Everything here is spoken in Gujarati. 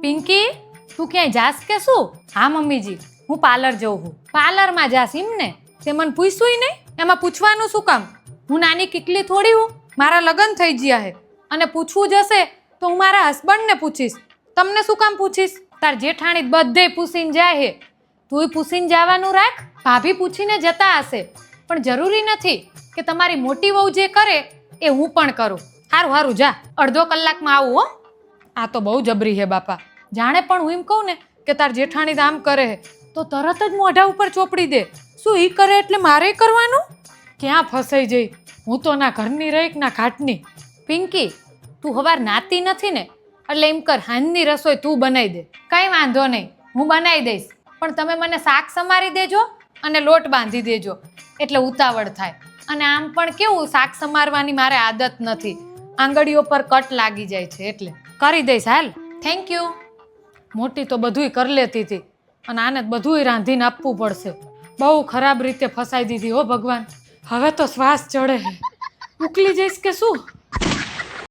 પિંકી, તું ક્યાંય જાસ કે શું? હા મમ્મીજી, હું પાર્લર જઉં છું. પાર્લરમાં જાસ એમ ને? તે મને પૂછ્યું નહીં? એમાં પૂછવાનું શું કામ? હું નાની કિકલી થોડી હું? મારા લગ્ન થઈ ગયા હે અને પૂછવું જશે તો હું મારા હસબન્ડને પૂછીશ. તમને શું કામ પૂછીશ? તાર જેઠાણી બધે પૂછીને જાય હે, તુંય પૂછીને જવાનું રાખ. ભાભી પૂછીને જતા હશે, પણ જરૂરી નથી કે તમારી મોટી વહુ જે કરે એ હું પણ કરું. હારું હારું જા, અડધો કલાકમાં આવું હો. આ તો બહુ જબરી હે બાપા. જાણે પણ હું એમ કહું ને કે તાર જેઠાણી આમ કરે હે તો તરત જ મોઢા ઉપર ચોપડી દે. શું ઈ કરે એટલે મારે કરવાનું? ક્યાં ફસાઈ જઈ હું તો, ના ઘરની રહી ના ઘાટની. પિંકી, તું હવાર નાતી નથી ને, એટલે એમ કર હાંજની રસોઈ તું બનાવી દે. કંઈ વાંધો નહીં, હું બનાવી દઈશ, પણ તમે મને શાક સમારી દેજો અને લોટ બાંધી દેજો એટલે ઉતાવળ થાય. અને આમ પણ કેવું, શાક સમારવાની મારે આદત નથી, આંગળીઓ પર કટ લાગી જાય છે, એટલે કરી દઈશ. હાલ, થેન્ક યુ. મોટી તો બધુંય કરી લેતી હતી અને આને બધુંય રાંધીને આપવું પડશે. બહુ ખરાબ રીતે ફસાઈ દીધી હો ભગવાન. હવે તો શ્વાસ ચડે છે, ઉકલી જઈશ કે શું?